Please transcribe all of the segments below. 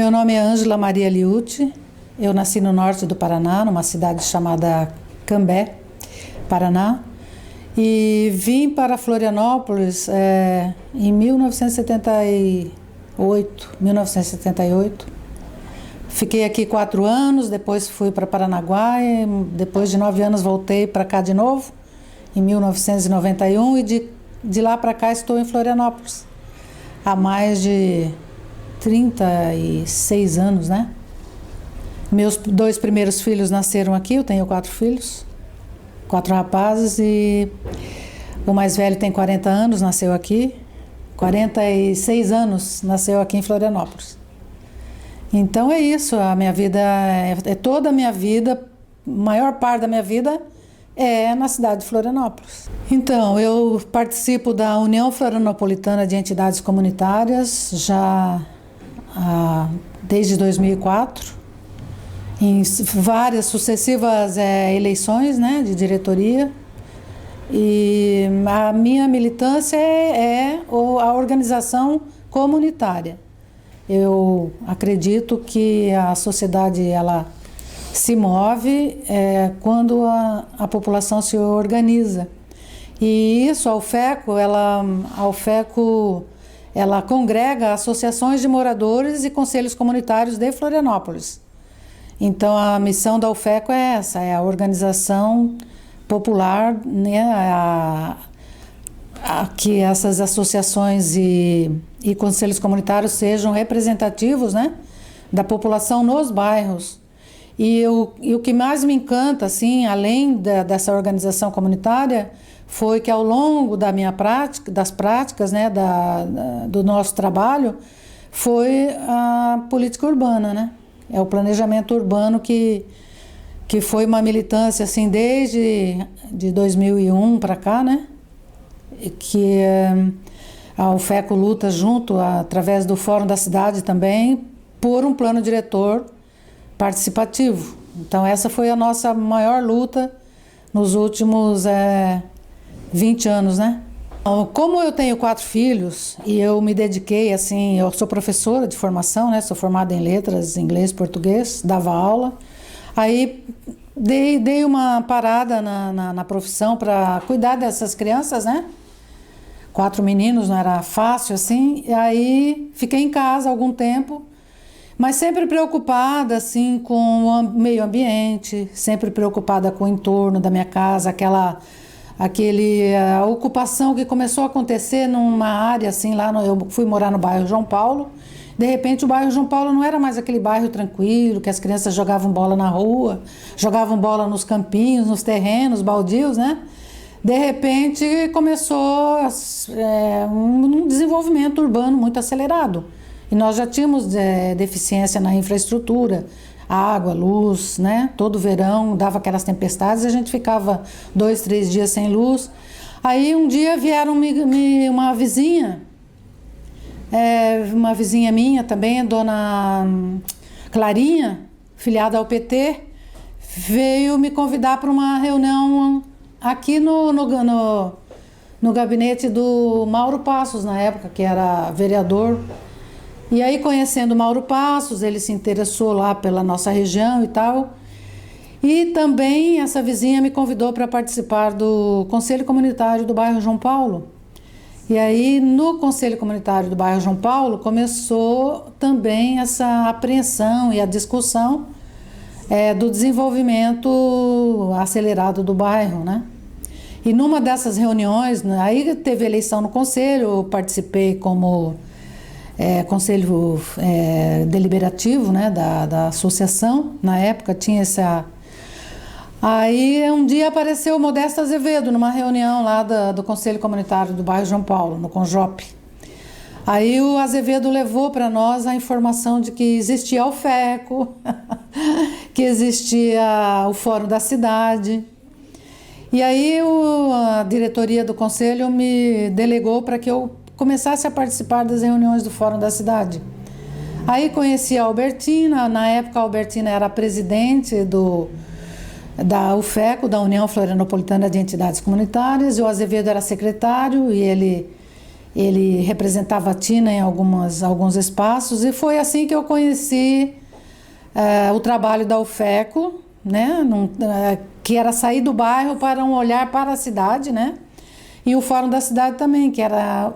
Meu nome é Ângela Maria Liucci, eu nasci no norte do Paraná, numa cidade chamada Cambé, Paraná, e vim para Florianópolis em 1978. Fiquei aqui 4 anos, depois fui para Paranaguá, e depois de 9 anos voltei para cá de novo, em 1991, e de lá para cá estou em Florianópolis, há mais de 36 anos, né? Meus 2 primeiros filhos nasceram aqui, eu tenho 4 filhos, 4 rapazes, e o mais velho tem 40 anos, nasceu aqui, 46 anos nasceu aqui em Florianópolis. Então é isso, a minha vida, toda a minha vida, a maior parte da minha vida é na cidade de Florianópolis. Então, eu participo da União Florianopolitana de Entidades Comunitárias já desde 2004, em várias sucessivas eleições, né, de diretoria, e a minha militância é a organização comunitária. Eu acredito que a sociedade ela se move quando a população se organiza. E isso, a UFECO, ela congrega associações de moradores e conselhos comunitários de Florianópolis. Então, a missão da UFECO é essa, é a organização popular, né, que essas associações e conselhos comunitários sejam representativos, né, da população nos bairros. E o que mais me encanta, assim, além dessa organização comunitária, foi que ao longo das práticas, né, do nosso trabalho, foi a política urbana, né? É o planejamento urbano que foi uma militância assim desde de 2001 para cá, né? Que a UFECO luta junto, através do Fórum da Cidade também, por um plano diretor participativo. Então essa foi a nossa maior luta nos últimos 20 anos, né? Como eu tenho 4 filhos e eu me dediquei, assim, eu sou professora de formação, né? Sou formada em letras, inglês, português, dava aula. Aí dei uma parada na profissão para cuidar dessas crianças, né? 4 meninos, não era fácil, assim. E aí fiquei em casa algum tempo, mas sempre preocupada, assim, com o meio ambiente, sempre preocupada com o entorno da minha casa, a ocupação que começou a acontecer numa área assim, eu fui morar no bairro João Paulo. De repente o bairro João Paulo não era mais aquele bairro tranquilo, que as crianças jogavam bola na rua, jogavam bola nos campinhos, nos terrenos baldios, né? De repente começou um desenvolvimento urbano muito acelerado. E nós já tínhamos deficiência na infraestrutura, água, luz, né? Todo verão dava aquelas tempestades e a gente ficava 2, 3 dias sem luz. Aí um dia vieram uma vizinha minha também, a dona Clarinha, filiada ao PT, veio me convidar para uma reunião aqui no gabinete do Mauro Passos, na época, que era vereador. E aí, conhecendo o Mauro Passos, ele se interessou lá pela nossa região e tal. E também essa vizinha me convidou para participar do Conselho Comunitário do bairro João Paulo. E aí, no Conselho Comunitário do bairro João Paulo, começou também essa apreensão e a discussão do desenvolvimento acelerado do bairro, né? E numa dessas reuniões, aí teve eleição no conselho, eu participei como conselho deliberativo, né, da associação. Na época tinha essa... Aí um dia apareceu o Modesto Azevedo numa reunião lá do Conselho Comunitário do bairro João Paulo, no Conjop. Aí o Azevedo levou para nós a informação de que existia a UFECO, que existia o Fórum da Cidade. E aí a diretoria do conselho me delegou para que eu começasse a participar das reuniões do Fórum da Cidade. Aí conheci a Albertina, na época a Albertina era presidente da UFECO, da União Florianopolitana de Entidades Comunitárias, e o Azevedo era secretário, e ele representava a Tina em alguns espaços, e foi assim que eu conheci o trabalho da UFECO, né? Que era sair do bairro para um olhar para a cidade, né? E o Fórum da Cidade também, que era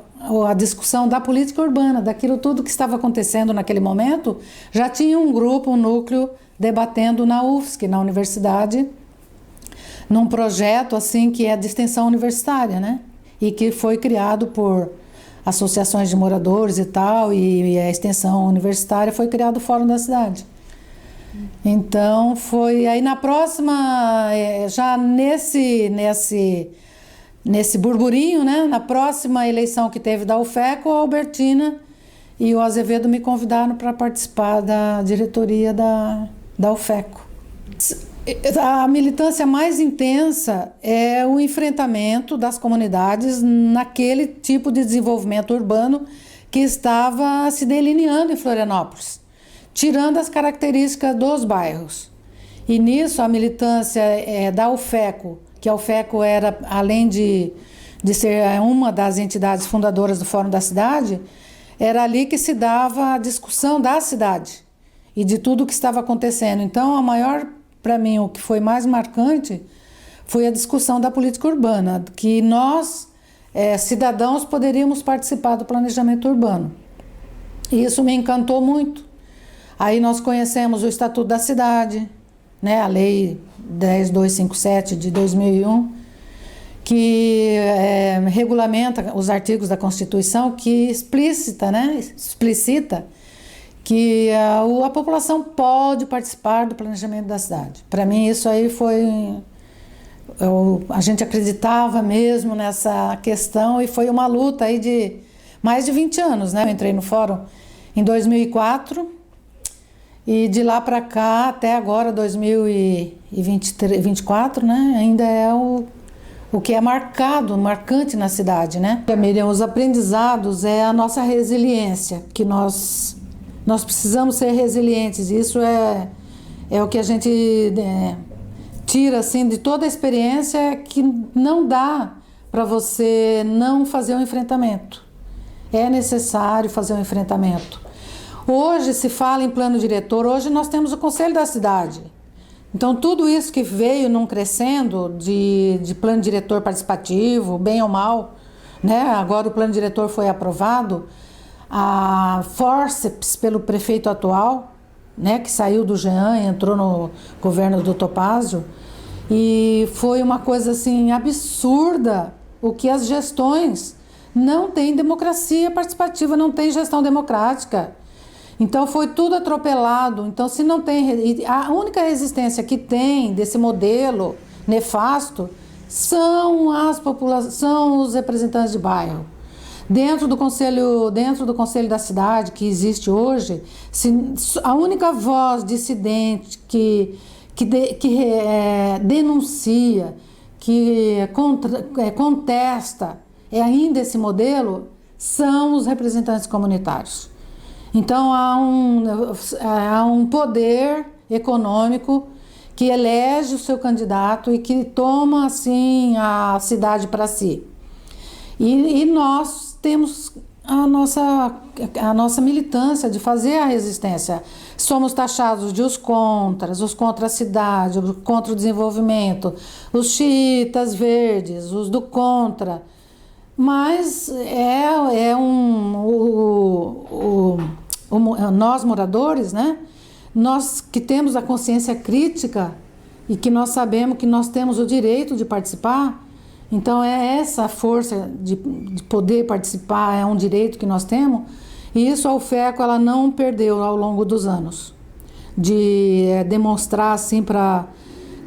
a discussão da política urbana, daquilo tudo que estava acontecendo naquele momento. Já tinha um grupo, um núcleo, debatendo na UFSC, na universidade, num projeto assim que é de extensão universitária, né? E que foi criado por associações de moradores e tal, e a extensão universitária foi criado o Fórum da Cidade. Então foi aí na próxima, já nesse burburinho, né? Na próxima eleição que teve da UFECO, a Albertina e o Azevedo me convidaram para participar da diretoria da UFECO. A militância mais intensa é o enfrentamento das comunidades naquele tipo de desenvolvimento urbano que estava se delineando em Florianópolis, tirando as características dos bairros. E nisso a militância da UFECO, que a UFECO era, além de ser uma das entidades fundadoras do Fórum da Cidade, era ali que se dava a discussão da cidade e de tudo o que estava acontecendo. Então, para mim, o que foi mais marcante foi a discussão da política urbana, que nós, cidadãos, poderíamos participar do planejamento urbano. E isso me encantou muito. Aí nós conhecemos o Estatuto da Cidade, né, a Lei 10.257 de 2001, que regulamenta os artigos da Constituição que explicita que a população pode participar do planejamento da cidade. Para mim isso aí foi... a gente acreditava mesmo nessa questão e foi uma luta aí de mais de 20 anos, né? Eu entrei no Fórum em 2004 e de lá para cá até agora, 2024, né? Ainda é o que é marcante na cidade, né? Miriam, os aprendizados é a nossa resiliência, que nós precisamos ser resilientes. Isso é o que a gente tira assim, de toda a experiência, que não dá para você não fazer um enfrentamento. É necessário fazer um enfrentamento. Hoje se fala em plano diretor, hoje nós temos o Conselho da Cidade. Então tudo isso que veio num crescendo de plano diretor participativo, bem ou mal, né? Agora o plano diretor foi aprovado, a fórceps pelo prefeito atual, né, que saiu do Jean e entrou no governo do Topázio, e foi uma coisa assim absurda o que as gestões não têm democracia participativa, não tem gestão democrática. Então foi tudo atropelado. Então se não tem, a única resistência que tem desse modelo nefasto são são os representantes de bairro. Dentro do conselho da cidade que existe hoje, a única voz dissidente que denuncia, que contesta ainda esse modelo, são os representantes comunitários. Então há um poder econômico que elege o seu candidato e que toma assim a cidade para si. E nós temos a nossa militância de fazer a resistência. Somos taxados de os contra a cidade, os contra o desenvolvimento, os xiitas verdes, os do contra. Mas nós moradores, né? Nós que temos a consciência crítica e que nós sabemos que nós temos o direito de participar. Então é essa força de poder participar, é um direito que nós temos, e isso a UFECO ela não perdeu ao longo dos anos, de demonstrar assim,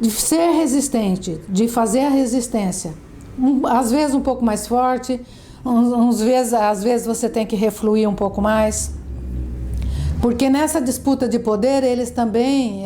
de ser resistente, de fazer a resistência, às vezes um pouco mais forte, às vezes você tem que refluir um pouco mais, porque nessa disputa de poder eles também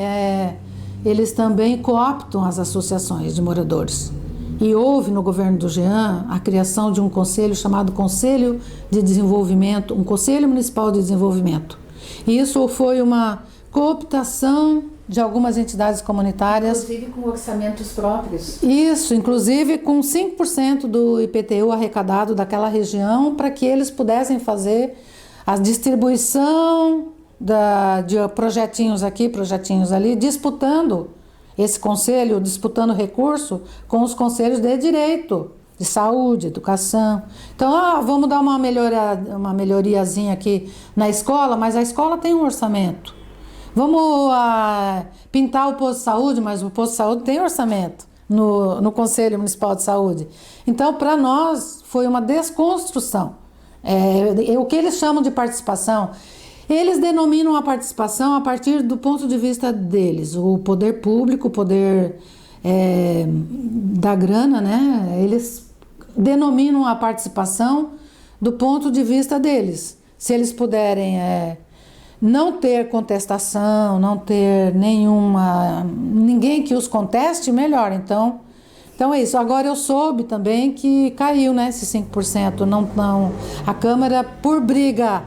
cooptam as associações de moradores. E houve no governo do Jean a criação de um conselho chamado Conselho de Desenvolvimento, um Conselho Municipal de Desenvolvimento. E isso foi uma cooptação de algumas entidades comunitárias. Inclusive com orçamentos próprios. Isso, inclusive com 5% do IPTU arrecadado daquela região, para que eles pudessem fazer a distribuição de projetinhos aqui, projetinhos ali, disputando esse conselho, disputando recurso com os conselhos de direito, de saúde, educação. Então, vamos dar uma melhoriazinha aqui na escola, mas a escola tem um orçamento. Vamos pintar o posto de saúde, mas o posto de saúde tem orçamento no Conselho Municipal de Saúde. Então, para nós, foi uma desconstrução. O que eles chamam de participação, eles denominam a participação a partir do ponto de vista deles. O poder público, o poder da grana, né? Eles denominam a participação do ponto de vista deles. Se eles puderem não ter contestação, não ter ninguém que os conteste, melhor. Então é isso. Agora eu soube também que caiu, né, esse 5%. A Câmara, por briga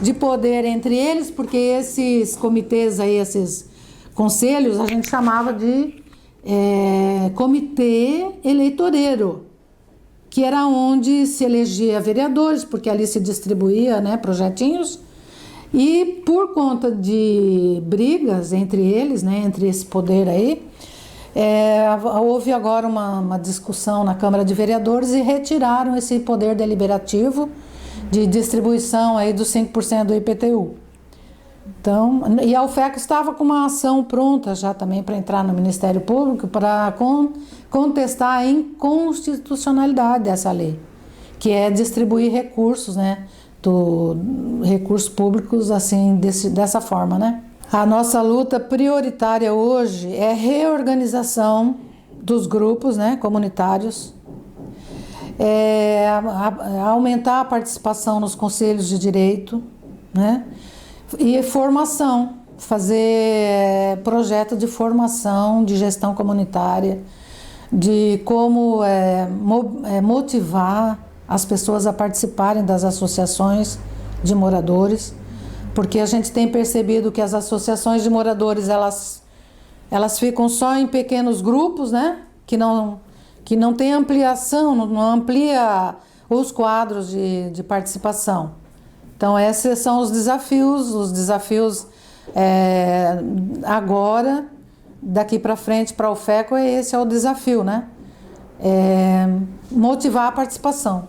de poder entre eles, porque esses comitês aí, esses conselhos, a gente chamava de comitê eleitoreiro, que era onde se elegia vereadores, porque ali se distribuía, né, projetinhos. E por conta de brigas entre eles, né, entre esse poder aí, houve agora uma discussão na Câmara de Vereadores e retiraram esse poder deliberativo de distribuição aí dos 5% do IPTU. Então, e a UFEC estava com uma ação pronta já também para entrar no Ministério Público para contestar a inconstitucionalidade dessa lei, que é distribuir recursos, né, recursos públicos assim, dessa forma, né? A nossa luta prioritária hoje é reorganização dos grupos, né, comunitários, aumentar a participação nos conselhos de direito, né, e formação, fazer projeto de formação de gestão comunitária, de como motivar as pessoas a participarem das associações de moradores, porque a gente tem percebido que as associações de moradores elas ficam só em pequenos grupos, né? Que não tem ampliação, não amplia os quadros de participação. Então esses são os desafios agora, daqui para frente para o FECO, esse é o desafio, né? Motivar a participação.